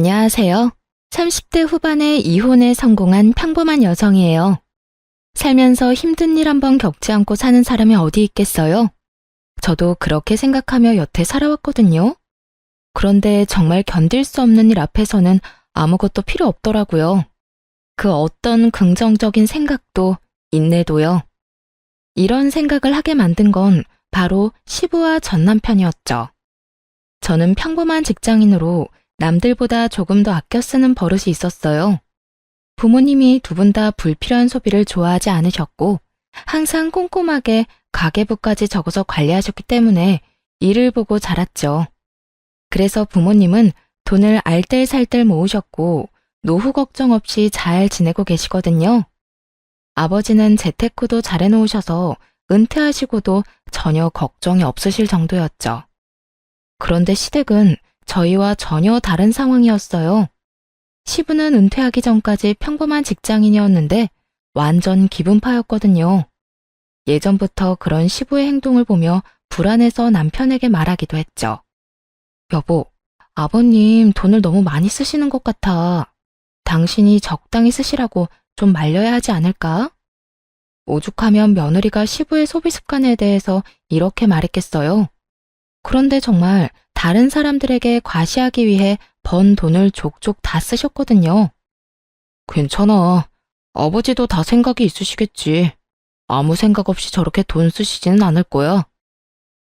안녕하세요. 30대 후반에 이혼에 성공한 평범한 여성이에요. 살면서 힘든 일 한번 겪지 않고 사는 사람이 어디 있겠어요? 저도 그렇게 생각하며 여태 살아왔거든요. 그런데 정말 견딜 수 없는 일 앞에서는 아무것도 필요 없더라고요. 그 어떤 긍정적인 생각도, 인내도요. 이런 생각을 하게 만든 건 바로 시부와 전 남편이었죠. 저는 평범한 직장인으로 남들보다 조금 더 아껴 쓰는 버릇이 있었어요. 부모님이 두 분 다 불필요한 소비를 좋아하지 않으셨고, 항상 꼼꼼하게 가계부까지 적어서 관리하셨기 때문에 일을 보고 자랐죠. 그래서 부모님은 돈을 알뜰살뜰 모으셨고, 노후 걱정 없이 잘 지내고 계시거든요. 아버지는 재테크도 잘 해놓으셔서 은퇴하시고도 전혀 걱정이 없으실 정도였죠. 그런데 시댁은 저희와 전혀 다른 상황이었어요. 시부는 은퇴하기 전까지 평범한 직장인이었는데 완전 기분파였거든요. 예전부터 그런 시부의 행동을 보며 불안해서 남편에게 말하기도 했죠. 여보, 아버님 돈을 너무 많이 쓰시는 것 같아. 당신이 적당히 쓰시라고 좀 말려야 하지 않을까? 오죽하면 며느리가 시부의 소비 습관에 대해서 이렇게 말했겠어요. 그런데 정말 다른 사람들에게 과시하기 위해 번 돈을 족족 다 쓰셨거든요. 괜찮아. 아버지도 다 생각이 있으시겠지. 아무 생각 없이 저렇게 돈 쓰시지는 않을 거야.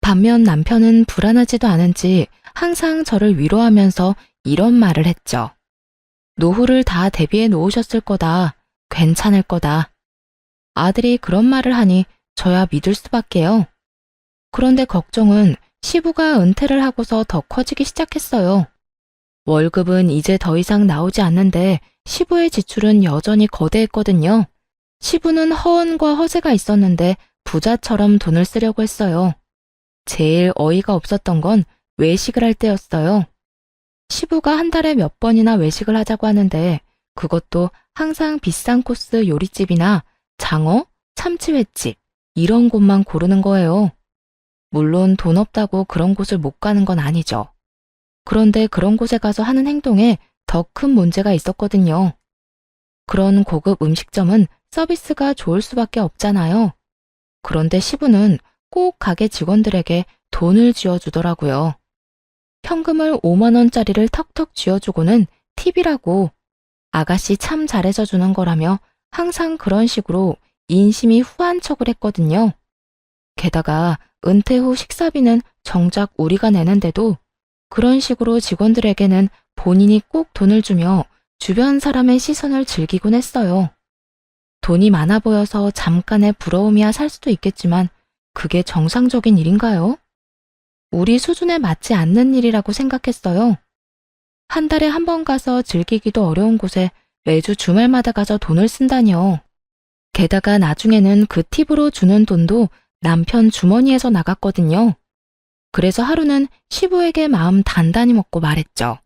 반면 남편은 불안하지도 않은지 항상 저를 위로하면서 이런 말을 했죠. 노후를 다 대비해 놓으셨을 거다. 괜찮을 거다. 아들이 그런 말을 하니 저야 믿을 수밖에요. 그런데 걱정은 시부가 은퇴를 하고서 더 커지기 시작했어요. 월급은 이제 더 이상 나오지 않는데 시부의 지출은 여전히 거대했거든요. 시부는 허언과 허세가 있었는데 부자처럼 돈을 쓰려고 했어요. 제일 어이가 없었던 건 외식을 할 때였어요. 시부가 한 달에 몇 번이나 외식을 하자고 하는데 그것도 항상 비싼 코스 요리집이나 장어, 참치횟집 이런 곳만 고르는 거예요. 물론 돈 없다고 그런 곳을 못 가는 건 아니죠. 그런데 그런 곳에 가서 하는 행동에 더 큰 문제가 있었거든요. 그런 고급 음식점은 서비스가 좋을 수밖에 없잖아요. 그런데 시부는 꼭 가게 직원들에게 돈을 쥐어주더라고요. 현금을 5만 원짜리를 턱턱 쥐어주고는 팁이라고 아가씨 참 잘해서 주는 거라며 항상 그런 식으로 인심이 후한 척을 했거든요. 게다가 은퇴 후 식사비는 정작 우리가 내는데도 그런 식으로 직원들에게는 본인이 꼭 돈을 주며 주변 사람의 시선을 즐기곤 했어요. 돈이 많아 보여서 잠깐의 부러움이야 살 수도 있겠지만 그게 정상적인 일인가요? 우리 수준에 맞지 않는 일이라고 생각했어요. 한 달에 한 번 가서 즐기기도 어려운 곳에 매주 주말마다 가서 돈을 쓴다뇨. 게다가 나중에는 그 팁으로 주는 돈도 남편 주머니에서 나갔거든요. 그래서 하루는 시부에게 마음 단단히 먹고 말했죠.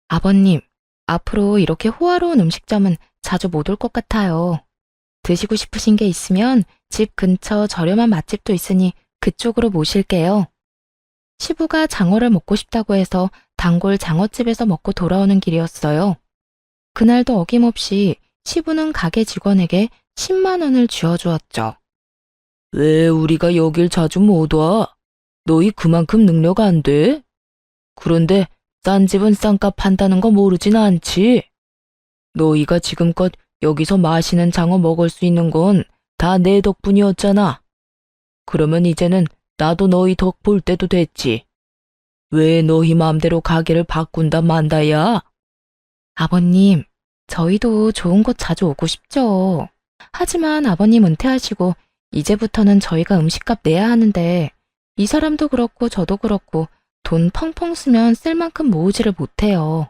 아버님, 앞으로 이렇게 호화로운 음식점은 자주 못 올 것 같아요. 드시고 싶으신 게 있으면 집 근처 저렴한 맛집도 있으니 그쪽으로 모실게요. 시부가 장어를 먹고 싶다고 해서 단골 장어집에서 먹고 돌아오는 길이었어요. 그날도 어김없이 시부는 가게 직원에게 10만 원을 쥐어주었죠. 왜 우리가 여길 자주 못 와? 너희 그만큼 능력 안 돼? 그런데 싼 집은 싼값 판다는 거 모르진 않지? 너희가 지금껏 여기서 맛있는 장어 먹을 수 있는 건 다 내 덕분이었잖아. 그러면 이제는 나도 너희 덕 볼 때도 됐지. 왜 너희 마음대로 가게를 바꾼다 만다야? 아버님, 저희도 좋은 곳 자주 오고 싶죠. 하지만 아버님 은퇴하시고 이제부터는 저희가 음식값 내야 하는데 이 사람도 그렇고 저도 그렇고 돈 펑펑 쓰면 쓸 만큼 모으지를 못해요.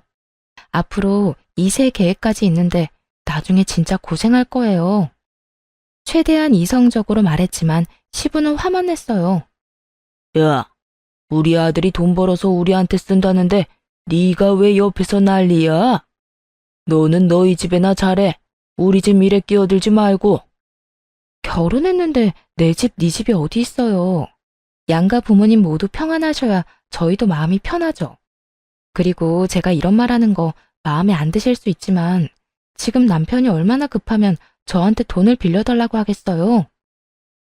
앞으로 2세 계획까지 있는데 나중에 진짜 고생할 거예요. 최대한 이성적으로 말했지만 시부는 화만 냈어요. 야, 우리 아들이 돈 벌어서 우리한테 쓴다는데 네가 왜 옆에서 난리야? 너는 너희 집에나 잘해. 우리 집 일에 끼어들지 말고. 결혼했는데 내 집, 네 집이 어디 있어요. 양가 부모님 모두 평안하셔야 저희도 마음이 편하죠. 그리고 제가 이런 말 하는 거 마음에 안 드실 수 있지만 지금 남편이 얼마나 급하면 저한테 돈을 빌려달라고 하겠어요.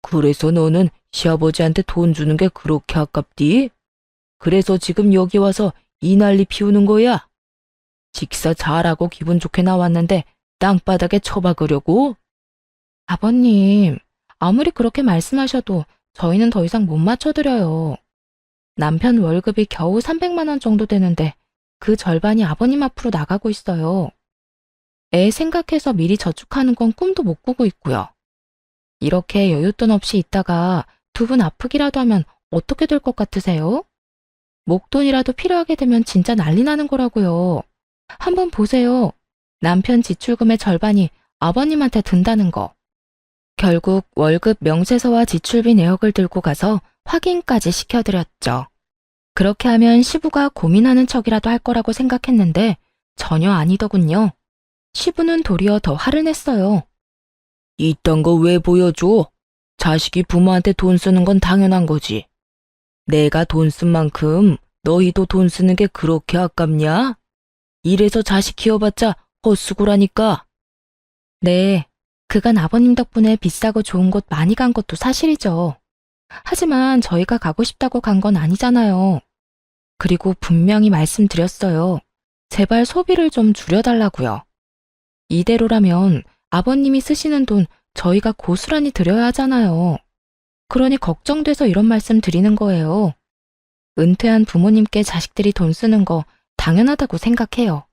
그래서 너는 시아버지한테 돈 주는 게 그렇게 아깝디? 그래서 지금 여기 와서 이 난리 피우는 거야? 식사 잘하고 기분 좋게 나왔는데 땅바닥에 처박으려고? 아버님, 아무리 그렇게 말씀하셔도 저희는 더 이상 못 맞춰드려요. 남편 월급이 겨우 300만 원 정도 되는데 그 절반이 아버님 앞으로 나가고 있어요. 애 생각해서 미리 저축하는 건 꿈도 못 꾸고 있고요. 이렇게 여윳돈 없이 있다가 두 분 아프기라도 하면 어떻게 될 것 같으세요? 목돈이라도 필요하게 되면 진짜 난리 나는 거라고요. 한번 보세요. 남편 지출금의 절반이 아버님한테 든다는 거. 결국 월급 명세서와 지출비 내역을 들고 가서 확인까지 시켜드렸죠. 그렇게 하면 시부가 고민하는 척이라도 할 거라고 생각했는데 전혀 아니더군요. 시부는 도리어 더 화를 냈어요. 이딴 거 왜 보여줘? 자식이 부모한테 돈 쓰는 건 당연한 거지. 내가 돈 쓴 만큼 너희도 돈 쓰는 게 그렇게 아깝냐? 이래서 자식 키워봤자 헛수고라니까. 네, 그간 아버님 덕분에 비싸고 좋은 곳 많이 간 것도 사실이죠. 하지만 저희가 가고 싶다고 간 건 아니잖아요. 그리고 분명히 말씀드렸어요. 제발 소비를 좀 줄여달라고요. 이대로라면 아버님이 쓰시는 돈 저희가 고스란히 드려야 하잖아요. 그러니 걱정돼서 이런 말씀 드리는 거예요. 은퇴한 부모님께 자식들이 돈 쓰는 거 당연하다고 생각해요.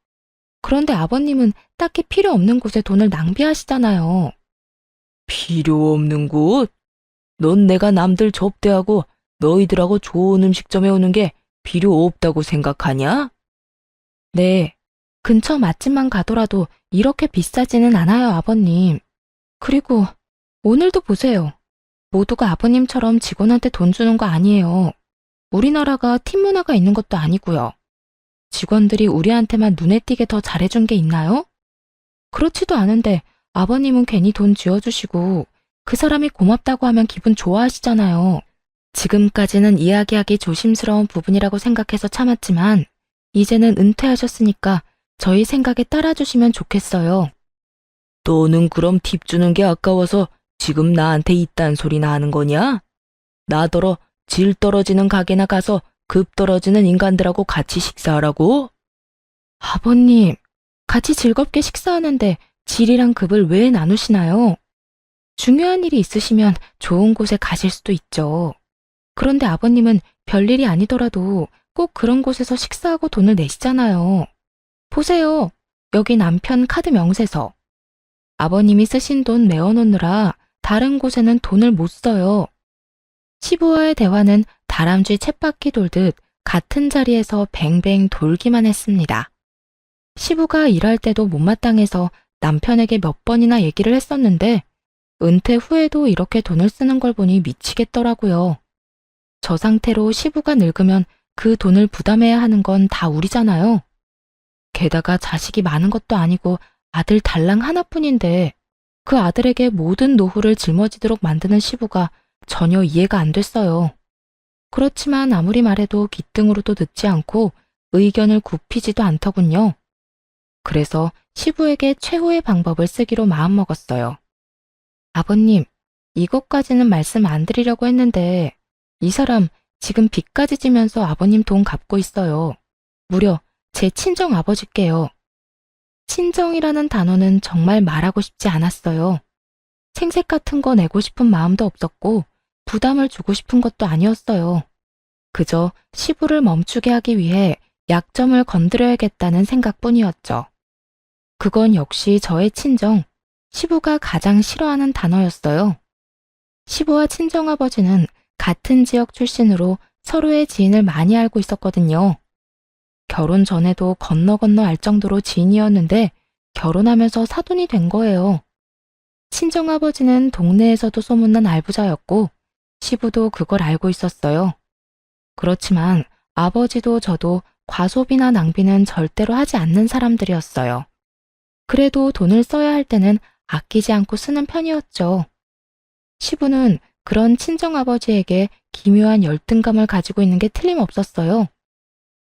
그런데 아버님은 딱히 필요 없는 곳에 돈을 낭비하시잖아요. 필요 없는 곳? 넌 내가 남들 접대하고 너희들하고 좋은 음식점에 오는 게 필요 없다고 생각하냐? 네, 근처 맛집만 가더라도 이렇게 비싸지는 않아요, 아버님. 그리고 오늘도 보세요. 모두가 아버님처럼 직원한테 돈 주는 거 아니에요. 우리나라가 팀 문화가 있는 것도 아니고요. 직원들이 우리한테만 눈에 띄게 더 잘해준 게 있나요? 그렇지도 않은데 아버님은 괜히 돈 쥐어주시고 그 사람이 고맙다고 하면 기분 좋아하시잖아요. 지금까지는 이야기하기 조심스러운 부분이라고 생각해서 참았지만 이제는 은퇴하셨으니까 저희 생각에 따라주시면 좋겠어요. 너는 그럼 팁 주는 게 아까워서 지금 나한테 이딴 소리나 하는 거냐? 나더러 질 떨어지는 가게나 가서 급 떨어지는 인간들하고 같이 식사하라고? 아버님, 같이 즐겁게 식사하는데 질이랑 급을 왜 나누시나요? 중요한 일이 있으시면 좋은 곳에 가실 수도 있죠. 그런데 아버님은 별일이 아니더라도 꼭 그런 곳에서 식사하고 돈을 내시잖아요. 보세요. 여기 남편 카드 명세서. 아버님이 쓰신 돈 메워놓느라 다른 곳에는 돈을 못 써요. 시부와의 대화는 다람쥐 쳇바퀴 돌듯 같은 자리에서 뱅뱅 돌기만 했습니다. 시부가 일할 때도 못마땅해서 남편에게 몇 번이나 얘기를 했었는데 은퇴 후에도 이렇게 돈을 쓰는 걸 보니 미치겠더라고요. 저 상태로 시부가 늙으면 그 돈을 부담해야 하는 건 다 우리잖아요. 게다가 자식이 많은 것도 아니고 아들 달랑 하나뿐인데 그 아들에게 모든 노후를 짊어지도록 만드는 시부가 전혀 이해가 안 됐어요. 그렇지만 아무리 말해도 귓등으로도 듣지 않고 의견을 굽히지도 않더군요. 그래서 시부에게 최후의 방법을 쓰기로 마음먹었어요. 아버님, 이것까지는 말씀 안 드리려고 했는데 이 사람 지금 빚까지 지면서 아버님 돈 갚고 있어요. 무려 제 친정 아버지께요. 친정이라는 단어는 정말 말하고 싶지 않았어요. 생색 같은 거 내고 싶은 마음도 없었고 부담을 주고 싶은 것도 아니었어요. 그저 시부를 멈추게 하기 위해 약점을 건드려야겠다는 생각뿐이었죠. 그건 역시 저의 친정, 시부가 가장 싫어하는 단어였어요. 시부와 친정아버지는 같은 지역 출신으로 서로의 지인을 많이 알고 있었거든요. 결혼 전에도 건너 알 정도로 지인이었는데 결혼하면서 사돈이 된 거예요. 친정아버지는 동네에서도 소문난 알부자였고 시부도 그걸 알고 있었어요. 그렇지만 아버지도 저도 과소비나 낭비는 절대로 하지 않는 사람들이었어요. 그래도 돈을 써야 할 때는 아끼지 않고 쓰는 편이었죠. 시부는 그런 친정아버지에게 기묘한 열등감을 가지고 있는 게 틀림없었어요.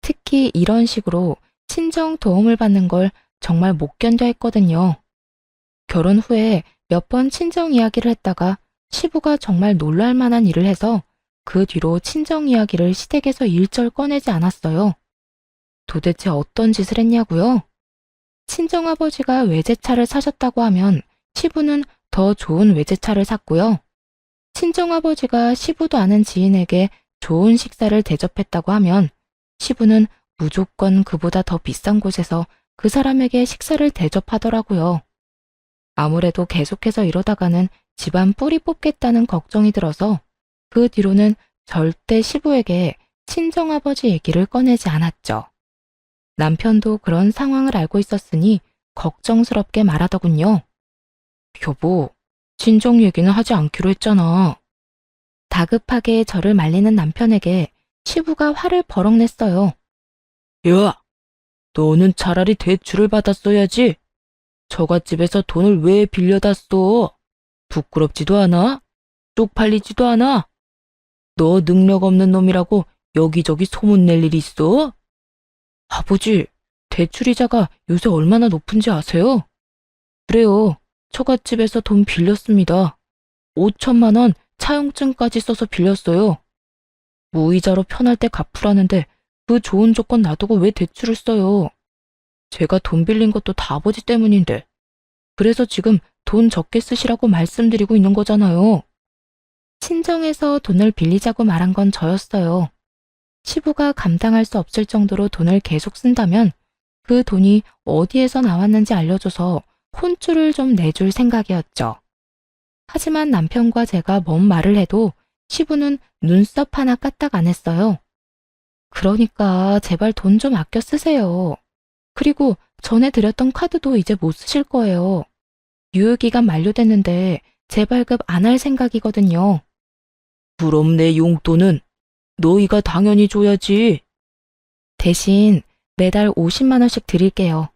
특히 이런 식으로 친정 도움을 받는 걸 정말 못 견뎌 했거든요. 결혼 후에 몇 번 친정 이야기를 했다가 시부가 정말 놀랄 만한 일을 해서 그 뒤로 친정 이야기를 시댁에서 일절 꺼내지 않았어요. 도대체 어떤 짓을 했냐고요? 친정아버지가 외제차를 사셨다고 하면 시부는 더 좋은 외제차를 샀고요. 친정아버지가 시부도 아는 지인에게 좋은 식사를 대접했다고 하면 시부는 무조건 그보다 더 비싼 곳에서 그 사람에게 식사를 대접하더라고요. 아무래도 계속해서 이러다가는 집안 뿌리 뽑겠다는 걱정이 들어서 그 뒤로는 절대 시부에게 친정아버지 얘기를 꺼내지 않았죠. 남편도 그런 상황을 알고 있었으니 걱정스럽게 말하더군요. 여보, 친정 얘기는 하지 않기로 했잖아. 다급하게 저를 말리는 남편에게 시부가 화를 버럭 냈어요. 야, 너는 차라리 대출을 받았어야지. 처갓집에서 돈을 왜 빌려다 써? 부끄럽지도 않아? 쪽팔리지도 않아? 너 능력 없는 놈이라고 여기저기 소문낼 일이 있어? 아버지, 대출이자가 요새 얼마나 높은지 아세요? 그래요. 처갓집에서 돈 빌렸습니다. 5천만 원 차용증까지 써서 빌렸어요. 무이자로 편할 때 갚으라는데 그 좋은 조건 놔두고 왜 대출을 써요? 제가 돈 빌린 것도 다 아버지 때문인데. 그래서 지금 돈 적게 쓰시라고 말씀드리고 있는 거잖아요. 친정에서 돈을 빌리자고 말한 건 저였어요. 시부가 감당할 수 없을 정도로 돈을 계속 쓴다면 그 돈이 어디에서 나왔는지 알려줘서 혼쭐을 좀 내줄 생각이었죠. 하지만 남편과 제가 뭔 말을 해도 시부는 눈썹 하나 까딱 안 했어요. 그러니까 제발 돈 좀 아껴 쓰세요. 그리고 전에 드렸던 카드도 이제 못 쓰실 거예요. 유효기간 만료됐는데 재발급 안 할 생각이거든요. 그럼 내 용돈은 너희가 당연히 줘야지. 대신 매달 50만 원씩 드릴게요.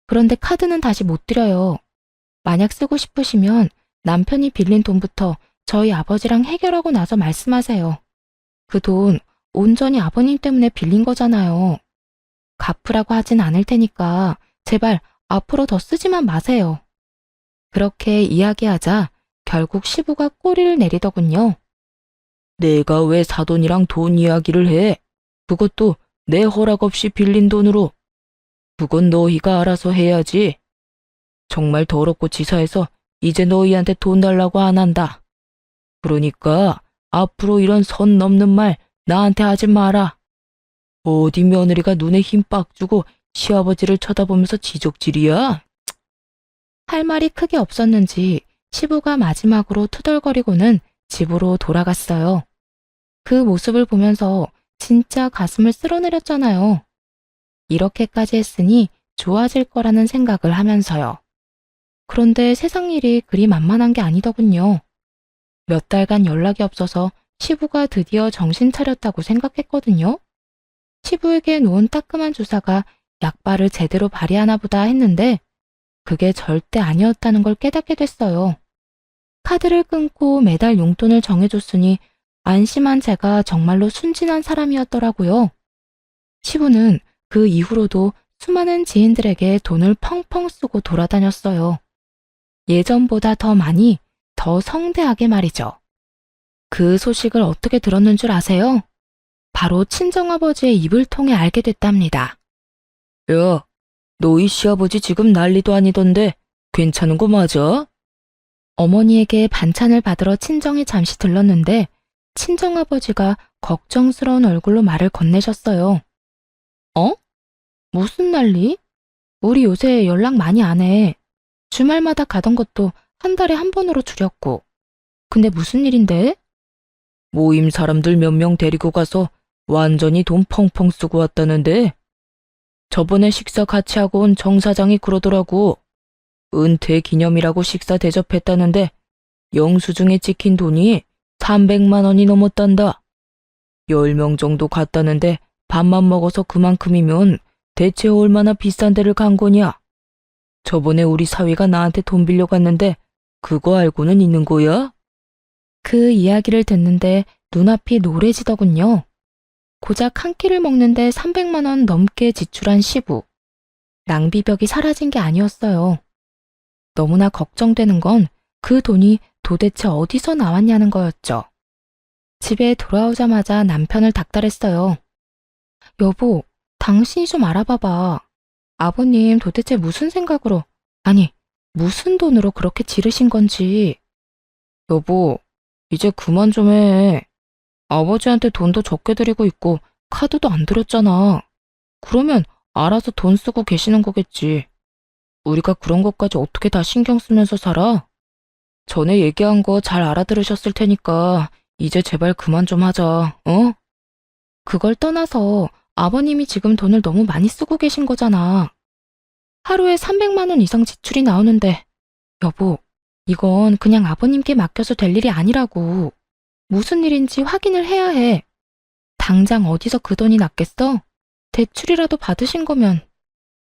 그런데 카드는 다시 못 드려요. 만약 쓰고 싶으시면 남편이 빌린 돈부터 저희 아버지랑 해결하고 나서 말씀하세요. 그 돈 온전히 아버님 때문에 빌린 거잖아요. 갚으라고 하진 않을 테니까 제발 앞으로 더 쓰지만 마세요. 그렇게 이야기하자 결국 시부가 꼬리를 내리더군요. 내가 왜 사돈이랑 돈 이야기를 해? 그것도 내 허락 없이 빌린 돈으로. 그건 너희가 알아서 해야지. 정말 더럽고 치사해서 이제 너희한테 돈 달라고 안 한다. 그러니까 앞으로 이런 선 넘는 말 나한테 하지 마라. 어디 며느리가 눈에 힘 빡 주고 시아버지를 쳐다보면서 지적질이야? 할 말이 크게 없었는지 시부가 마지막으로 투덜거리고는 집으로 돌아갔어요. 그 모습을 보면서 진짜 가슴을 쓸어내렸잖아요. 이렇게까지 했으니 좋아질 거라는 생각을 하면서요. 그런데 세상 일이 그리 만만한 게 아니더군요. 몇 달간 연락이 없어서 시부가 드디어 정신 차렸다고 생각했거든요. 시부에게 놓은 따끔한 주사가 약발을 제대로 발휘하나 보다 했는데 그게 절대 아니었다는 걸 깨닫게 됐어요. 카드를 끊고 매달 용돈을 정해줬으니 안심한 제가 정말로 순진한 사람이었더라고요. 시부는 그 이후로도 수많은 지인들에게 돈을 펑펑 쓰고 돌아다녔어요. 예전보다 더 많이, 더 성대하게 말이죠. 그 소식을 어떻게 들었는 줄 아세요? 바로 친정아버지의 입을 통해 알게 됐답니다. 야, 너희 시아버지 지금 난리도 아니던데 괜찮은 거 맞아? 어머니에게 반찬을 받으러 친정에 잠시 들렀는데 친정아버지가 걱정스러운 얼굴로 말을 건네셨어요. 어? 무슨 난리? 우리 요새 연락 많이 안 해. 주말마다 가던 것도 한 달에 한 번으로 줄였고. 근데 무슨 일인데? 모임 사람들 몇 명 데리고 가서 완전히 돈 펑펑 쓰고 왔다는데? 저번에 식사 같이 하고 온 정 사장이 그러더라고. 은퇴 기념이라고 식사 대접했다는데 영수증에 찍힌 돈이 300만 원이 넘었단다. 10명 정도 갔다는데 밥만 먹어서 그만큼이면 대체 얼마나 비싼 데를 간 거냐? 저번에 우리 사위가 나한테 돈 빌려갔는데 그거 알고는 있는 거야? 그 이야기를 듣는데 눈앞이 노래지더군요. 고작 한 끼를 먹는데 300만 원 넘게 지출한 시부. 낭비벽이 사라진 게 아니었어요. 너무나 걱정되는 건 그 돈이 도대체 어디서 나왔냐는 거였죠. 집에 돌아오자마자 남편을 닥달했어요. 여보, 당신이 좀 알아봐봐. 아버님 도대체 무슨 생각으로, 아니, 무슨 돈으로 그렇게 지르신 건지. 여보, 이제 그만 좀 해. 아버지한테 돈도 적게 드리고 있고 카드도 안 드렸잖아. 그러면 알아서 돈 쓰고 계시는 거겠지. 우리가 그런 것까지 어떻게 다 신경 쓰면서 살아? 전에 얘기한 거 잘 알아들으셨을 테니까 이제 제발 그만 좀 하자, 어? 그걸 떠나서 아버님이 지금 돈을 너무 많이 쓰고 계신 거잖아. 하루에 300만 원 이상 지출이 나오는데, 여보, 이건 그냥 아버님께 맡겨서 될 일이 아니라고. 무슨 일인지 확인을 해야 해. 당장 어디서 그 돈이 났겠어? 대출이라도 받으신 거면.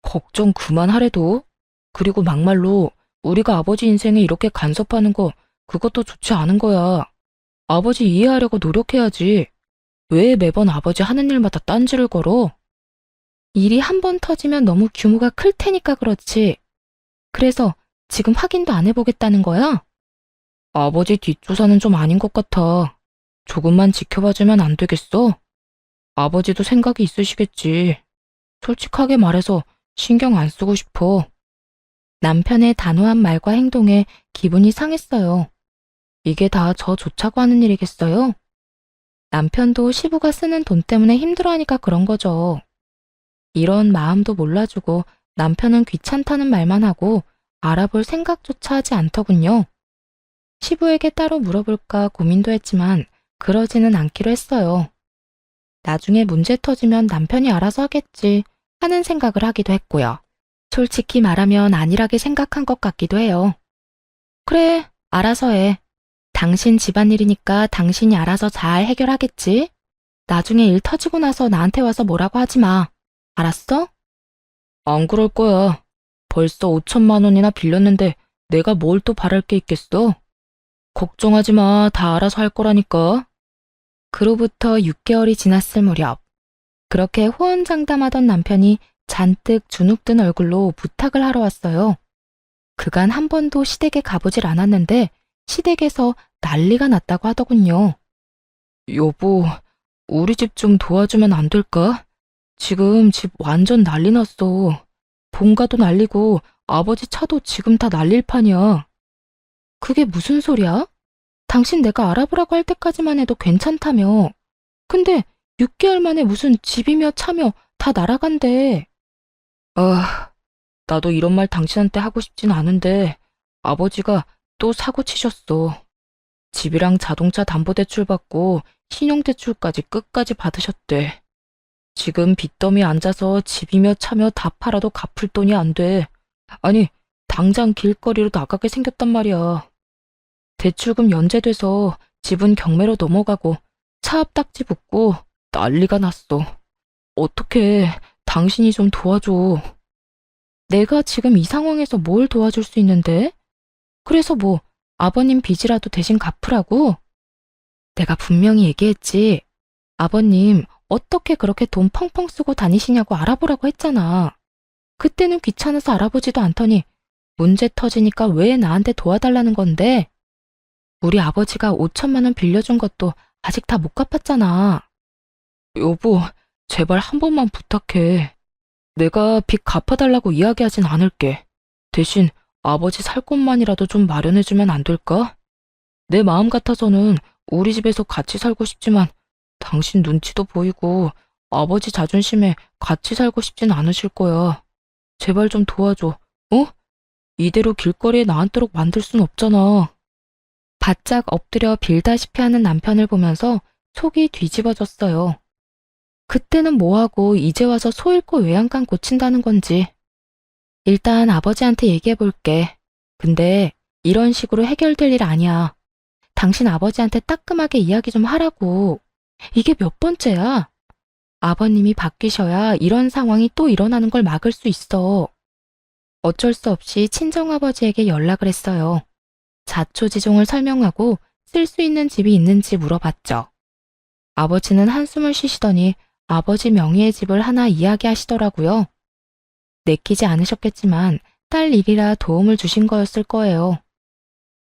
걱정 그만하래도. 그리고 막말로 우리가 아버지 인생에 이렇게 간섭하는 거 그것도 좋지 않은 거야. 아버지 이해하려고 노력해야지. 왜 매번 아버지 하는 일마다 딴지를 걸어? 일이 한 번 터지면 너무 규모가 클 테니까 그렇지. 그래서 지금 확인도 안 해보겠다는 거야? 아버지 뒷조사는 좀 아닌 것 같아. 조금만 지켜봐주면 안 되겠어? 아버지도 생각이 있으시겠지. 솔직하게 말해서 신경 안 쓰고 싶어. 남편의 단호한 말과 행동에 기분이 상했어요. 이게 다 저 좋자고 하는 일이겠어요? 남편도 시부가 쓰는 돈 때문에 힘들어하니까 그런 거죠. 이런 마음도 몰라주고 남편은 귀찮다는 말만 하고 알아볼 생각조차 하지 않더군요. 시부에게 따로 물어볼까 고민도 했지만 그러지는 않기로 했어요. 나중에 문제 터지면 남편이 알아서 하겠지 하는 생각을 하기도 했고요. 솔직히 말하면 안일하게 생각한 것 같기도 해요. 그래, 알아서 해. 당신 집안일이니까 당신이 알아서 잘 해결하겠지? 나중에 일 터지고 나서 나한테 와서 뭐라고 하지 마. 알았어? 안 그럴 거야. 벌써 5천만 원이나 빌렸는데 내가 뭘 또 바랄 게 있겠어? 걱정하지 마. 다 알아서 할 거라니까. 그로부터 6개월이 지났을 무렵, 그렇게 호언장담하던 남편이 잔뜩 주눅든 얼굴로 부탁을 하러 왔어요. 그간 한 번도 시댁에 가보질 않았는데 시댁에서 난리가 났다고 하더군요. 여보, 우리 집 좀 도와주면 안 될까? 지금 집 완전 난리 났어. 본가도 난리고 아버지 차도 지금 다 난릴 판이야. 그게 무슨 소리야? 당신 내가 알아보라고 할 때까지만 해도 괜찮다며. 근데 6개월 만에 무슨 집이며 차며 다 날아간대. 아, 나도 이런 말 당신한테 하고 싶진 않은데 아버지가 또 사고 치셨어. 집이랑 자동차 담보대출 받고 신용대출까지 끝까지 받으셨대. 지금 빚더미 앉아서 집이며 차며 다 팔아도 갚을 돈이 안 돼. 아니, 당장 길거리로 나가게 생겼단 말이야. 대출금 연재돼서 집은 경매로 넘어가고 차 앞 딱지 붙고 난리가 났어. 어떡해, 당신이 좀 도와줘. 내가 지금 이 상황에서 뭘 도와줄 수 있는데? 그래서 뭐 아버님 빚이라도 대신 갚으라고? 내가 분명히 얘기했지. 아버님 어떻게 그렇게 돈 펑펑 쓰고 다니시냐고 알아보라고 했잖아. 그때는 귀찮아서 알아보지도 않더니 문제 터지니까 왜 나한테 도와달라는 건데? 우리 아버지가 5천만 원 빌려준 것도 아직 다 못 갚았잖아. 여보, 제발 한 번만 부탁해. 내가 빚 갚아달라고 이야기하진 않을게. 대신 아버지 살 곳만이라도 좀 마련해주면 안 될까? 내 마음 같아서는 우리 집에서 같이 살고 싶지만 당신 눈치도 보이고 아버지 자존심에 같이 살고 싶진 않으실 거야. 제발 좀 도와줘, 어? 이대로 길거리에 나앉도록 만들 순 없잖아. 바짝 엎드려 빌다시피 하는 남편을 보면서 속이 뒤집어졌어요. 그때는 뭐하고 이제 와서 소 잃고 외양간 고친다는 건지. 일단 아버지한테 얘기해볼게. 근데 이런 식으로 해결될 일 아니야. 당신 아버지한테 따끔하게 이야기 좀 하라고. 이게 몇 번째야? 아버님이 바뀌셔야 이런 상황이 또 일어나는 걸 막을 수 있어. 어쩔 수 없이 친정아버지에게 연락을 했어요. 자초지종을 설명하고 쓸 수 있는 집이 있는지 물어봤죠. 아버지는 한숨을 쉬시더니 아버지 명의의 집을 하나 이야기하시더라고요. 내키지 않으셨겠지만 딸 일이라 도움을 주신 거였을 거예요.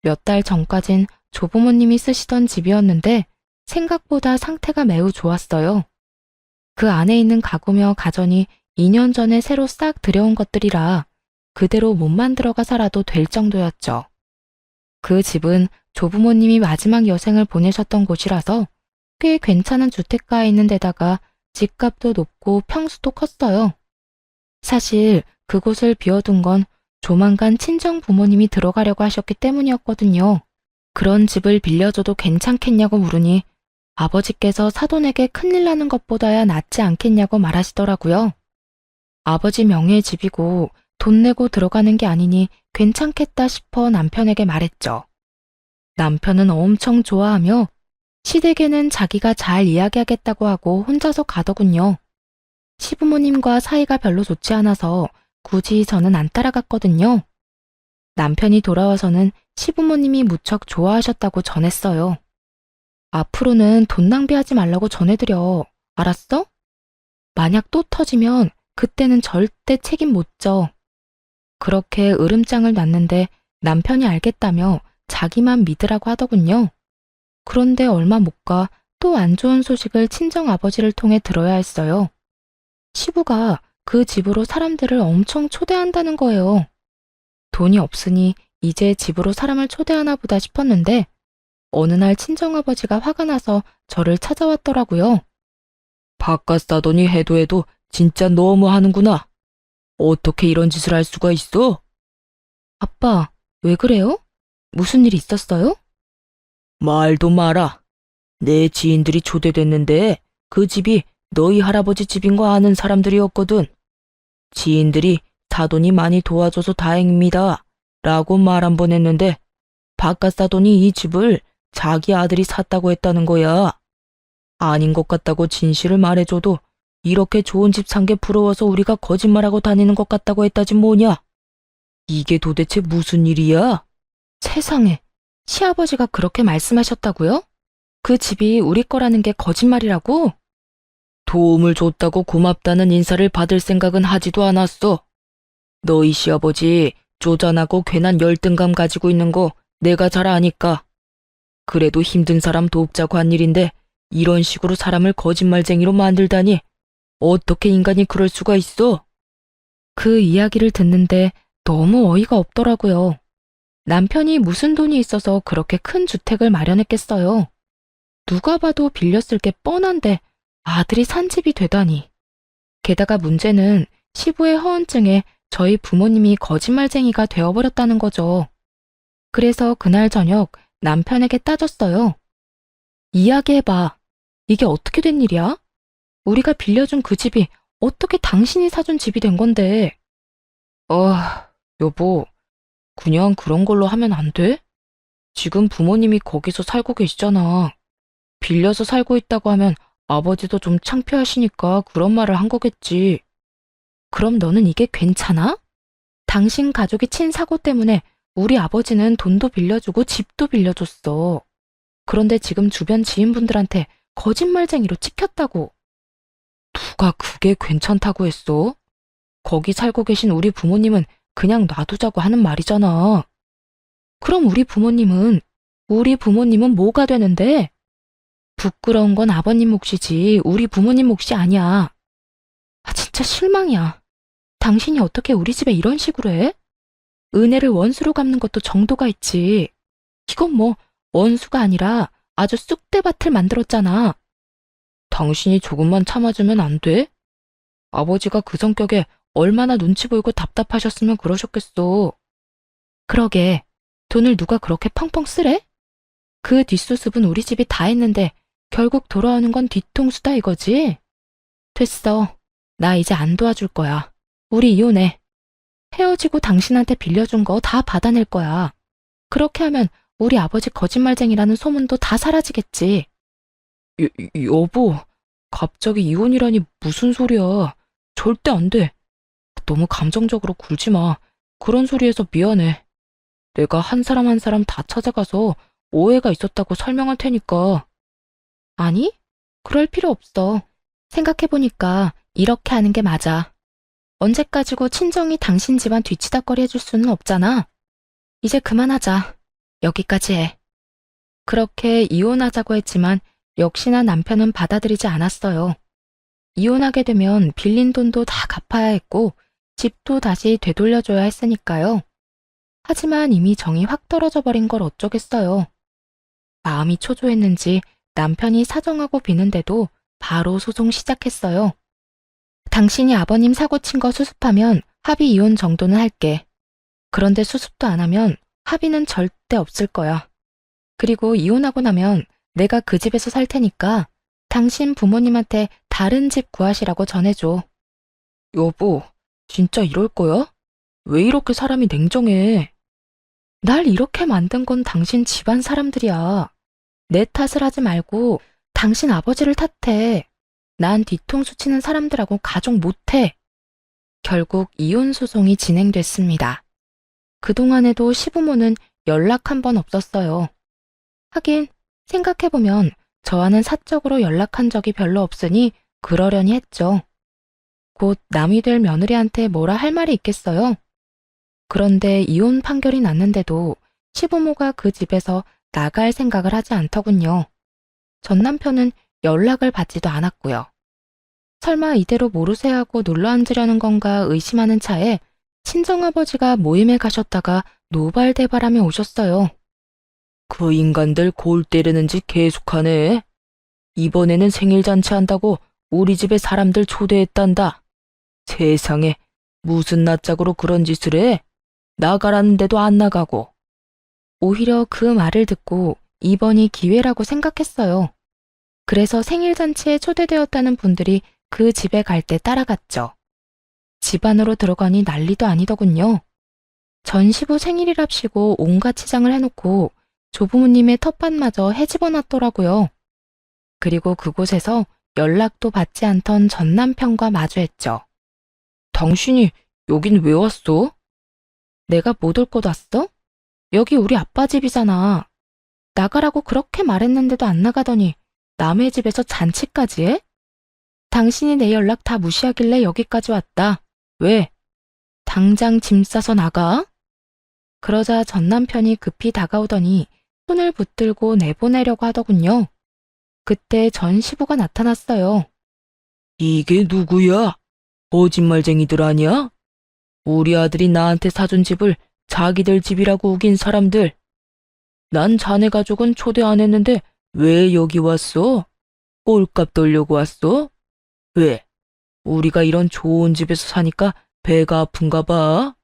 몇 달 전까진 조부모님이 쓰시던 집이었는데 생각보다 상태가 매우 좋았어요. 그 안에 있는 가구며 가전이 2년 전에 새로 싹 들여온 것들이라 그대로 몸만 들어가 살아도 될 정도였죠. 그 집은 조부모님이 마지막 여생을 보내셨던 곳이라서 꽤 괜찮은 주택가에 있는 데다가 집값도 높고 평수도 컸어요. 사실 그곳을 비워둔 건 조만간 친정 부모님이 들어가려고 하셨기 때문이었거든요. 그런 집을 빌려줘도 괜찮겠냐고 물으니 아버지께서 사돈에게 큰일 나는 것보다야 낫지 않겠냐고 말하시더라고요. 아버지 명의의 집이고 돈 내고 들어가는 게 아니니 괜찮겠다 싶어 남편에게 말했죠. 남편은 엄청 좋아하며 시댁에는 자기가 잘 이야기하겠다고 하고 혼자서 가더군요. 시부모님과 사이가 별로 좋지 않아서 굳이 저는 안 따라갔거든요. 남편이 돌아와서는 시부모님이 무척 좋아하셨다고 전했어요. 앞으로는 돈 낭비하지 말라고 전해드려. 알았어? 만약 또 터지면 그때는 절대 책임 못 져. 그렇게 으름장을 놨는데 남편이 알겠다며 자기만 믿으라고 하더군요. 그런데 얼마 못 가 또 안 좋은 소식을 친정 아버지를 통해 들어야 했어요. 시부가 그 집으로 사람들을 엄청 초대한다는 거예요. 돈이 없으니 이제 집으로 사람을 초대하나 보다 싶었는데 어느 날 친정아버지가 화가 나서 저를 찾아왔더라고요. 바깥 사돈이 해도 진짜 너무 하는구나. 어떻게 이런 짓을 할 수가 있어? 아빠, 왜 그래요? 무슨 일 있었어요? 말도 마라. 내 지인들이 초대됐는데 그 집이 너희 할아버지 집인 거 아는 사람들이었거든. 지인들이 사돈이 많이 도와줘서 다행입니다. 라고 말 한 번 했는데 바깥 사돈이 이 집을 자기 아들이 샀다고 했다는 거야. 아닌 것 같다고 진실을 말해줘도 이렇게 좋은 집 산 게 부러워서 우리가 거짓말하고 다니는 것 같다고 했다지 뭐냐. 이게 도대체 무슨 일이야? 세상에, 시아버지가 그렇게 말씀하셨다고요? 그 집이 우리 거라는 게 거짓말이라고? 도움을 줬다고 고맙다는 인사를 받을 생각은 하지도 않았어. 너희 시아버지 쪼잔하고 괜한 열등감 가지고 있는 거 내가 잘 아니까. 그래도 힘든 사람 돕자고 한 일인데 이런 식으로 사람을 거짓말쟁이로 만들다니 어떻게 인간이 그럴 수가 있어? 그 이야기를 듣는데 너무 어이가 없더라고요. 남편이 무슨 돈이 있어서 그렇게 큰 주택을 마련했겠어요. 누가 봐도 빌렸을 게 뻔한데 아들이 산 집이 되다니. 게다가 문제는 시부의 허언증에 저희 부모님이 거짓말쟁이가 되어버렸다는 거죠. 그래서 그날 저녁 남편에게 따졌어요. 이야기해봐. 이게 어떻게 된 일이야? 우리가 빌려준 그 집이 어떻게 당신이 사준 집이 된 건데? 여보, 그냥 그런 걸로 하면 안 돼? 지금 부모님이 거기서 살고 계시잖아. 빌려서 살고 있다고 하면 아버지도 좀 창피하시니까 그런 말을 한 거겠지. 그럼 너는 이게 괜찮아? 당신 가족이 친 사고 때문에 우리 아버지는 돈도 빌려주고 집도 빌려줬어. 그런데 지금 주변 지인분들한테 거짓말쟁이로 찍혔다고. 누가 그게 괜찮다고 했어? 거기 살고 계신 우리 부모님은 그냥 놔두자고 하는 말이잖아. 그럼 우리 부모님은 뭐가 되는데? 부끄러운 건 아버님 몫이지 우리 부모님 몫이 아니야. 진짜 실망이야. 당신이 어떻게 우리 집에 이런 식으로 해? 은혜를 원수로 갚는 것도 정도가 있지. 이건 뭐 원수가 아니라 아주 쑥대밭을 만들었잖아. 당신이 조금만 참아주면 안 돼? 아버지가 그 성격에 얼마나 눈치 보이고 답답하셨으면 그러셨겠어. 그러게, 돈을 누가 그렇게 펑펑 쓰래? 그 뒷수습은 우리 집이 다 했는데 결국 돌아오는 건 뒤통수다 이거지? 됐어. 나 이제 안 도와줄 거야. 우리 이혼해. 헤어지고 당신한테 빌려준 거 다 받아낼 거야. 그렇게 하면 우리 아버지 거짓말쟁이라는 소문도 다 사라지겠지. 여보, 갑자기 이혼이라니 무슨 소리야. 절대 안 돼. 너무 감정적으로 굴지 마. 그런 소리해서 미안해. 내가 한 사람 한 사람 다 찾아가서 오해가 있었다고 설명할 테니까. 아니, 그럴 필요 없어. 생각해보니까 이렇게 하는 게 맞아. 언제까지고 친정이 당신 집안 뒤치다꺼리 해줄 수는 없잖아. 이제 그만하자. 여기까지 해. 그렇게 이혼하자고 했지만 역시나 남편은 받아들이지 않았어요. 이혼하게 되면 빌린 돈도 다 갚아야 했고 집도 다시 되돌려줘야 했으니까요. 하지만 이미 정이 확 떨어져 버린 걸 어쩌겠어요. 마음이 초조했는지 남편이 사정하고 비는데도 바로 소송 시작했어요. 당신이 아버님 사고 친 거 수습하면 합의 이혼 정도는 할게. 그런데 수습도 안 하면 합의는 절대 없을 거야. 그리고 이혼하고 나면 내가 그 집에서 살 테니까 당신 부모님한테 다른 집 구하시라고 전해줘. 여보, 진짜 이럴 거야? 왜 이렇게 사람이 냉정해? 날 이렇게 만든 건 당신 집안 사람들이야. 내 탓을 하지 말고 당신 아버지를 탓해. 난 뒤통수 치는 사람들하고 가족 못해. 결국 이혼 소송이 진행됐습니다. 그동안에도 시부모는 연락 한 번 없었어요. 하긴 생각해보면 저와는 사적으로 연락한 적이 별로 없으니 그러려니 했죠. 곧 남이 될 며느리한테 뭐라 할 말이 있겠어요? 그런데 이혼 판결이 났는데도 시부모가 그 집에서 나갈 생각을 하지 않더군요. 전 남편은 연락을 받지도 않았고요. 설마 이대로 모르쇠 하고 놀러 앉으려는 건가 의심하는 차에 친정아버지가 모임에 가셨다가 노발대발하며 오셨어요. 그 인간들 골 때리는 짓 계속하네. 이번에는 생일잔치 한다고 우리 집에 사람들 초대했단다. 세상에 무슨 낯짝으로 그런 짓을 해? 나가라는데도 안 나가고. 오히려 그 말을 듣고 이번이 기회라고 생각했어요. 그래서 생일잔치에 초대되었다는 분들이 그 집에 갈 때 따라갔죠. 집 안으로 들어가니 난리도 아니더군요. 전시부 생일이랍시고 온갖 치장을 해놓고 조부모님의 텃밭마저 헤집어놨더라고요. 그리고 그곳에서 연락도 받지 않던 전 남편과 마주했죠. 당신이 여긴 왜 왔어? 내가 못 올 곳 왔어? 여기 우리 아빠 집이잖아. 나가라고 그렇게 말했는데도 안 나가더니 남의 집에서 잔치까지 해? 당신이 내 연락 다 무시하길래 여기까지 왔다. 왜? 당장 짐 싸서 나가? 그러자 전 남편이 급히 다가오더니 손을 붙들고 내보내려고 하더군요. 그때 전 시부가 나타났어요. 이게 누구야? 거짓말쟁이들 아니야? 우리 아들이 나한테 사준 집을 자기들 집이라고 우긴 사람들. 난 자네 가족은 초대 안 했는데 왜 여기 왔어? 꼴값 돌려고 왔어? 왜? 우리가 이런 좋은 집에서 사니까 배가 아픈가 봐?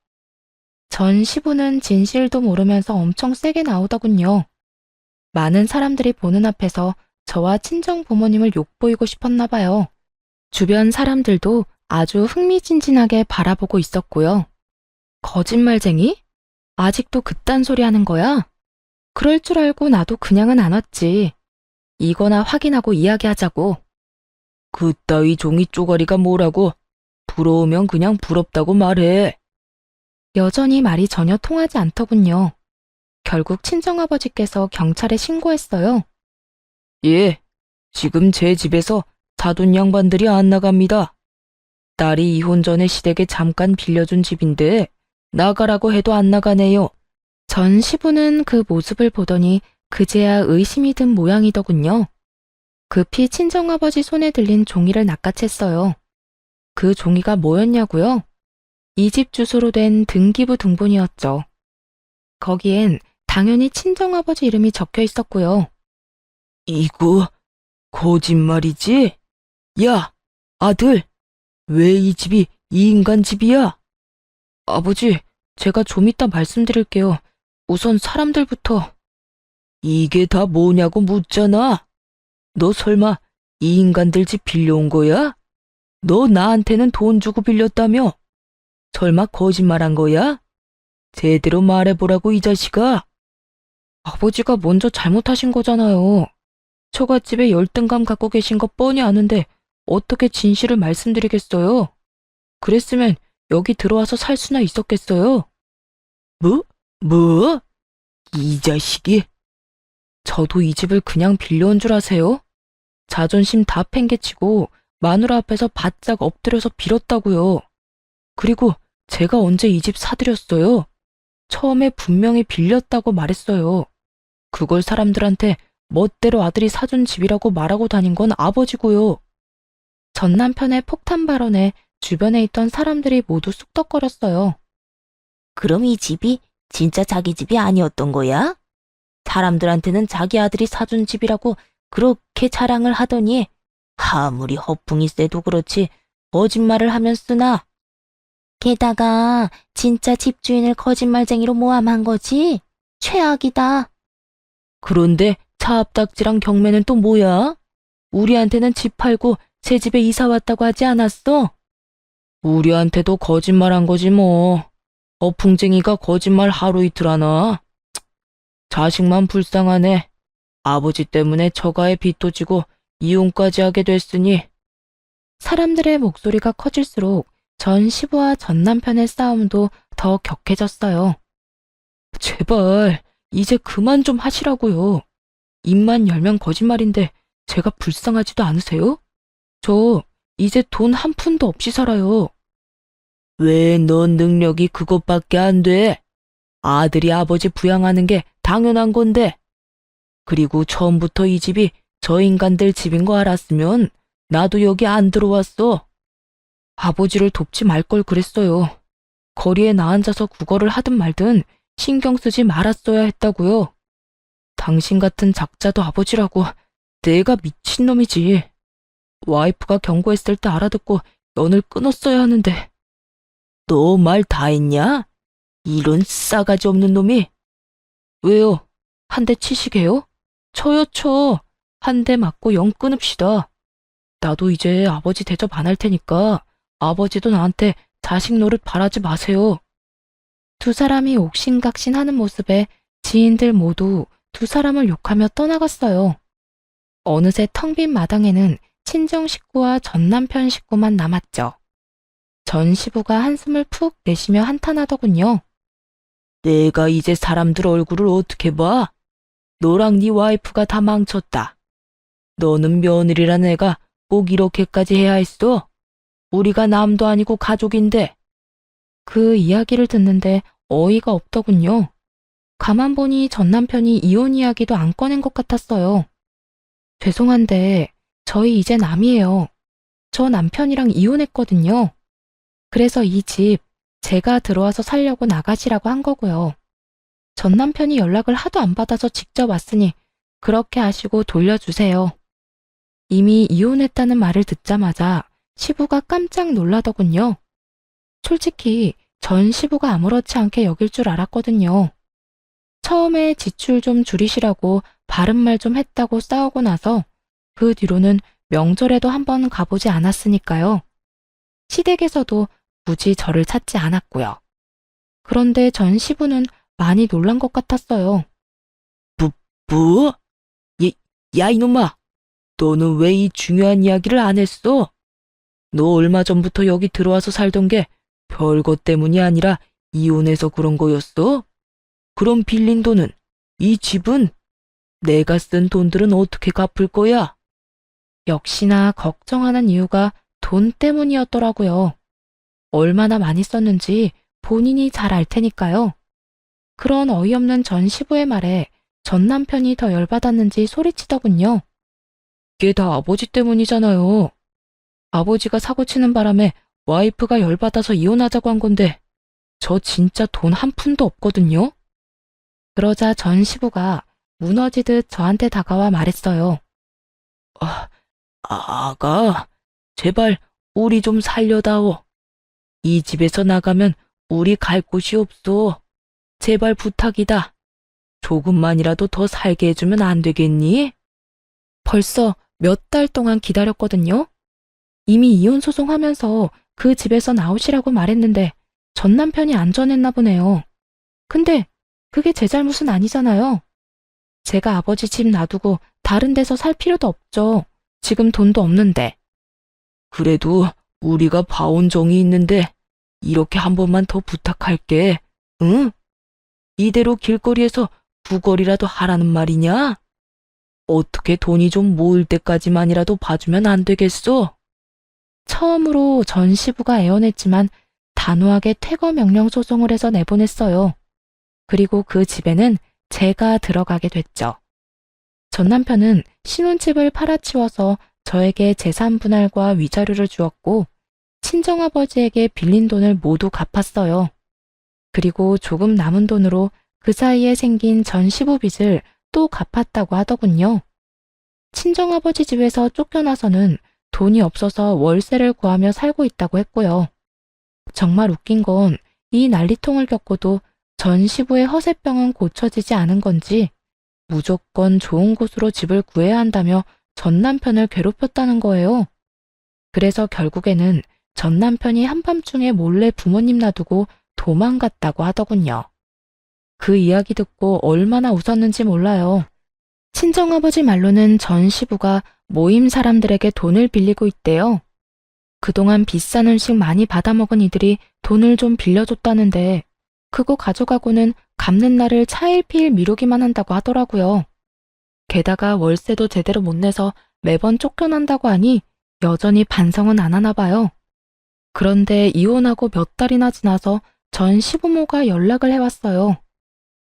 전 시부는 진실도 모르면서 엄청 세게 나오더군요. 많은 사람들이 보는 앞에서 저와 친정 부모님을 욕보이고 싶었나 봐요. 주변 사람들도 아주 흥미진진하게 바라보고 있었고요. 거짓말쟁이? 아직도 그딴 소리 하는 거야? 그럴 줄 알고 나도 그냥은 안 왔지. 이거나 확인하고 이야기하자고. 그따위 종이 쪼가리가 뭐라고? 부러우면 그냥 부럽다고 말해. 여전히 말이 전혀 통하지 않더군요. 결국 친정아버지께서 경찰에 신고했어요. 예, 지금 제 집에서 사돈 양반들이 안 나갑니다. 딸이 이혼 전에 시댁에 잠깐 빌려준 집인데 나가라고 해도 안 나가네요. 전 시부는 그 모습을 보더니 그제야 의심이 든 모양이더군요. 급히 친정아버지 손에 들린 종이를 낚아챘어요. 그 종이가 뭐였냐고요? 이 집 주소로 된 등기부 등본이었죠. 거기엔 당연히 친정아버지 이름이 적혀 있었고요. 이거 거짓말이지? 야, 아들, 왜 이 집이 이 인간 집이야? 아버지, 제가 좀 이따 말씀드릴게요. 우선 사람들부터. 이게 다 뭐냐고 묻잖아. 너 설마 이 인간들 집 빌려온 거야? 너 나한테는 돈 주고 빌렸다며? 설마 거짓말한 거야? 제대로 말해보라고 이 자식아. 아버지가 먼저 잘못하신 거잖아요. 처갓집에 열등감 갖고 계신 거 뻔히 아는데 어떻게 진실을 말씀드리겠어요? 그랬으면 여기 들어와서 살 수나 있었겠어요? 뭐? 이 자식이? 저도 이 집을 그냥 빌려온 줄 아세요? 자존심 다 팽개치고 마누라 앞에서 바짝 엎드려서 빌었다고요. 그리고 제가 언제 이 집 사드렸어요? 처음에 분명히 빌렸다고 말했어요. 그걸 사람들한테 멋대로 아들이 사준 집이라고 말하고 다닌 건 아버지고요. 전 남편의 폭탄 발언에 주변에 있던 사람들이 모두 쑥덕거렸어요. 그럼 이 집이 진짜 자기 집이 아니었던 거야? 사람들한테는 자기 아들이 사준 집이라고 그렇게 자랑을 하더니 아무리 허풍이 세도 그렇지 거짓말을 하면 쓰나? 게다가 진짜 집주인을 거짓말쟁이로 모함한 거지? 최악이다. 그런데 차압딱지랑 경매는 또 뭐야? 우리한테는 집 팔고 새 집에 이사 왔다고 하지 않았어? 우리한테도 거짓말한 거지 뭐. 허풍쟁이가 거짓말 하루 이틀 하나? 자식만 불쌍하네. 아버지 때문에 처가에 빚도 지고 이혼까지 하게 됐으니. 사람들의 목소리가 커질수록 전 시부와 전 남편의 싸움도 더 격해졌어요. 제발 이제 그만 좀 하시라고요. 입만 열면 거짓말인데 제가 불쌍하지도 않으세요? 저 이제 돈 한 푼도 없이 살아요. 왜 넌 능력이 그것밖에 안 돼? 아들이 아버지 부양하는 게 당연한 건데. 그리고 처음부터 이 집이 저 인간들 집인 거 알았으면 나도 여기 안 들어왔어. 아버지를 돕지 말 걸 그랬어요. 거리에 나앉아서 구걸을 하든 말든 신경 쓰지 말았어야 했다고요. 당신 같은 작자도 아버지라고. 내가 미친놈이지. 와이프가 경고했을 때 알아듣고 연을 끊었어야 하는데. 너 말 다 했냐? 이런 싸가지 없는 놈이. 왜요? 한 대 치시게요? 쳐요 쳐. 한 대 맞고 영 끊읍시다. 나도 이제 아버지 대접 안 할 테니까 아버지도 나한테 자식 노릇 바라지 마세요. 두 사람이 옥신각신하는 모습에 지인들 모두 두 사람을 욕하며 떠나갔어요. 어느새 텅 빈 마당에는 친정 식구와 전 남편 식구만 남았죠. 전 시부가 한숨을 푹 내쉬며 한탄하더군요. 내가 이제 사람들 얼굴을 어떻게 봐? 너랑 네 와이프가 다 망쳤다. 너는 며느리란 애가 꼭 이렇게까지 해야 했어? 우리가 남도 아니고 가족인데. 그 이야기를 듣는데 어이가 없더군요. 가만 보니 전 남편이 이혼 이야기도 안 꺼낸 것 같았어요. 죄송한데 저희 이제 남이에요. 저 남편이랑 이혼했거든요. 그래서 이 집 제가 들어와서 살려고 나가시라고 한 거고요. 전 남편이 연락을 하도 안 받아서 직접 왔으니 그렇게 하시고 돌려주세요. 이미 이혼했다는 말을 듣자마자 시부가 깜짝 놀라더군요. 솔직히 전 시부가 아무렇지 않게 여길 줄 알았거든요. 처음에 지출 좀 줄이시라고 바른말 좀 했다고 싸우고 나서 그 뒤로는 명절에도 한번 가보지 않았으니까요. 시댁에서도 굳이 저를 찾지 않았고요. 그런데 전 시부는 많이 놀란 것 같았어요. 뭐? 야 이놈아! 너는 왜 이 중요한 이야기를 안 했어? 너 얼마 전부터 여기 들어와서 살던 게 별것 때문이 아니라 이혼해서 그런 거였어? 그럼 빌린 돈은, 이 집은, 내가 쓴 돈들은 어떻게 갚을 거야? 역시나 걱정하는 이유가 돈 때문이었더라고요. 얼마나 많이 썼는지 본인이 잘 알 테니까요. 그런 어이없는 전 시부의 말에 전 남편이 더 열받았는지 소리치더군요. 이게 다 아버지 때문이잖아요. 아버지가 사고치는 바람에 와이프가 열받아서 이혼하자고 한 건데 저 진짜 돈 한 푼도 없거든요. 그러자 전 시부가 무너지듯 저한테 다가와 말했어요. 아가, 제발 우리 좀 살려다오. 이 집에서 나가면 우리 갈 곳이 없어. 제발 부탁이다. 조금만이라도 더 살게 해주면 안 되겠니? 벌써 몇 달 동안 기다렸거든요. 이미 이혼 소송하면서 그 집에서 나오시라고 말했는데 전 남편이 안 전했나 보네요. 근데 그게 제 잘못은 아니잖아요. 제가 아버지 집 놔두고 다른 데서 살 필요도 없죠. 지금 돈도 없는데. 그래도 우리가 봐온 정이 있는데 이렇게 한 번만 더 부탁할게. 응? 이대로 길거리에서 구걸이라도 하라는 말이냐? 어떻게 돈이 좀 모일 때까지만이라도 봐주면 안 되겠어? 처음으로 전 시부가 애원했지만 단호하게 퇴거 명령 소송을 해서 내보냈어요. 그리고 그 집에는 제가 들어가게 됐죠. 전 남편은 신혼집을 팔아치워서 저에게 재산 분할과 위자료를 주었고 친정아버지에게 빌린 돈을 모두 갚았어요. 그리고 조금 남은 돈으로 그 사이에 생긴 전 시부 빚을 또 갚았다고 하더군요. 친정아버지 집에서 쫓겨나서는 돈이 없어서 월세를 구하며 살고 있다고 했고요. 정말 웃긴 건 이 난리통을 겪고도 전 시부의 허세병은 고쳐지지 않은 건지 무조건 좋은 곳으로 집을 구해야 한다며 전 남편을 괴롭혔다는 거예요. 그래서 결국에는 전 남편이 한밤중에 몰래 부모님 놔두고 도망갔다고 하더군요. 그 이야기 듣고 얼마나 웃었는지 몰라요. 친정아버지 말로는 전 시부가 모임 사람들에게 돈을 빌리고 있대요. 그동안 비싼 음식 많이 받아먹은 이들이 돈을 좀 빌려줬다는데 그거 가져가고는 갚는 날을 차일피일 미루기만 한다고 하더라고요. 게다가 월세도 제대로 못 내서 매번 쫓겨난다고 하니 여전히 반성은 안 하나 봐요. 그런데 이혼하고 몇 달이나 지나서 전 시부모가 연락을 해왔어요.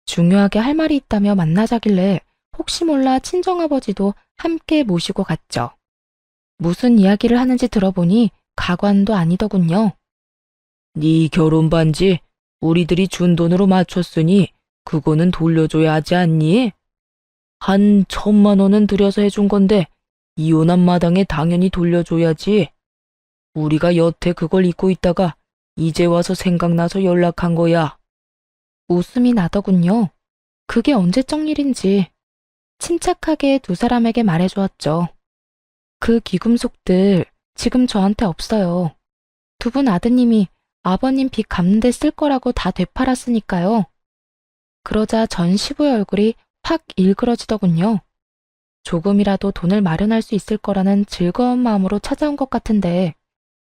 중요하게 할 말이 있다며 만나자길래 혹시 몰라 친정아버지도 함께 모시고 갔죠. 무슨 이야기를 하는지 들어보니 가관도 아니더군요. 네 결혼 반지 우리들이 준 돈으로 맞췄으니 그거는 돌려줘야 하지 않니? 한 1,000만 원은 들여서 해준 건데 이혼한 마당에 당연히 돌려줘야지. 우리가 여태 그걸 잊고 있다가 이제 와서 생각나서 연락한 거야. 웃음이 나더군요. 그게 언제적 일인지 침착하게 두 사람에게 말해주었죠. 그 귀금속들 지금 저한테 없어요. 두 분 아드님이 아버님 빚 갚는 데 쓸 거라고 다 되팔았으니까요. 그러자 전 시부의 얼굴이 확 일그러지더군요. 조금이라도 돈을 마련할 수 있을 거라는 즐거운 마음으로 찾아온 것 같은데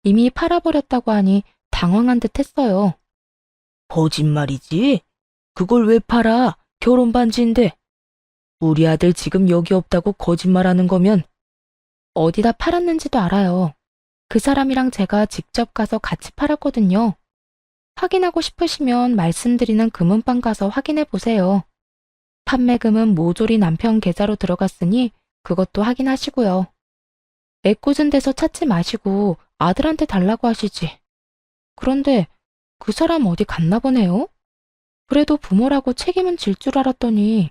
이미 팔아버렸다고 하니 당황한 듯 했어요. 거짓말이지? 그걸 왜 팔아? 결혼 반지인데. 우리 아들 지금 여기 없다고 거짓말하는 거면 어디다 팔았는지도 알아요. 그 사람이랑 제가 직접 가서 같이 팔았거든요. 확인하고 싶으시면 말씀드리는 금은방 가서 확인해 보세요. 판매금은 모조리 남편 계좌로 들어갔으니 그것도 확인하시고요. 애꿎은 데서 찾지 마시고 아들한테 달라고 하시지. 그런데 그 사람 어디 갔나 보네요? 그래도 부모라고 책임은 질 줄 알았더니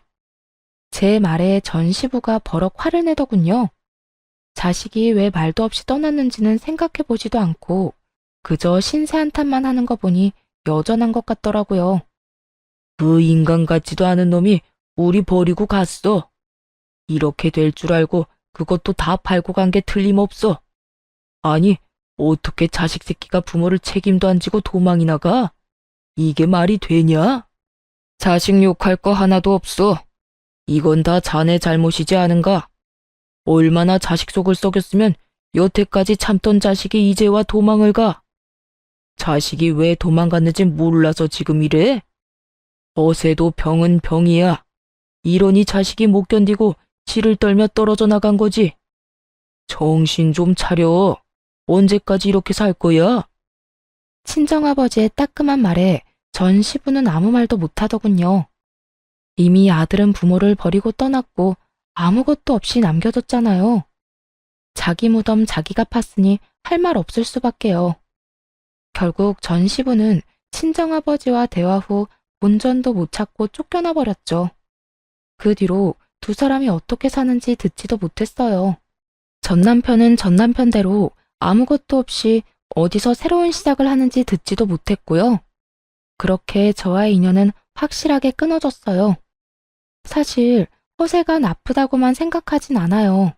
제 말에 전 시부가 버럭 화를 내더군요. 자식이 왜 말도 없이 떠났는지는 생각해 보지도 않고 그저 신세 한탄만 하는 거 보니 여전한 것 같더라고요. 그 인간 같지도 않은 놈이 우리 버리고 갔어. 이렇게 될 줄 알고 그것도 다 팔고 간 게 틀림없어. 아니, 어떻게 자식 새끼가 부모를 책임도 안 지고 도망이 나가? 이게 말이 되냐? 자식 욕할 거 하나도 없어. 이건 다 자네 잘못이지 않은가? 얼마나 자식 속을 썩였으면 여태까지 참던 자식이 이제 와 도망을 가? 자식이 왜 도망갔는지 몰라서 지금 이래? 어세도 병은 병이야. 이러니 자식이 못 견디고 치를 떨며 떨어져 나간 거지. 정신 좀 차려. 언제까지 이렇게 살 거야? 친정아버지의 따끔한 말에 전 시부는 아무 말도 못하더군요. 이미 아들은 부모를 버리고 떠났고 아무것도 없이 남겨뒀잖아요. 자기 무덤 자기가 팠으니 할 말 없을 수밖에요. 결국 전 시부는 친정아버지와 대화 후 본전도 못 찾고 쫓겨나 버렸죠. 그 뒤로 두 사람이 어떻게 사는지 듣지도 못했어요. 전 남편은 전 남편대로 아무것도 없이 어디서 새로운 시작을 하는지 듣지도 못했고요. 그렇게 저와의 인연은 확실하게 끊어졌어요. 사실 허세가 나쁘다고만 생각하진 않아요.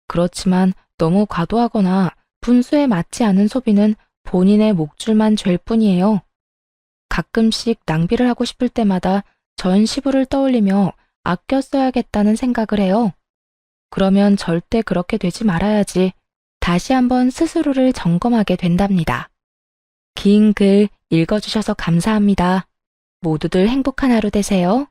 그렇지만 너무 과도하거나 분수에 맞지 않은 소비는 본인의 목줄만 죄일 뿐이에요. 가끔씩 낭비를 하고 싶을 때마다 전 시부를 떠올리며 아껴 써야겠다는 생각을 해요. 그러면 절대 그렇게 되지 말아야지 다시 한번 스스로를 점검하게 된답니다. 긴 글 읽어주셔서 감사합니다. 모두들 행복한 하루 되세요.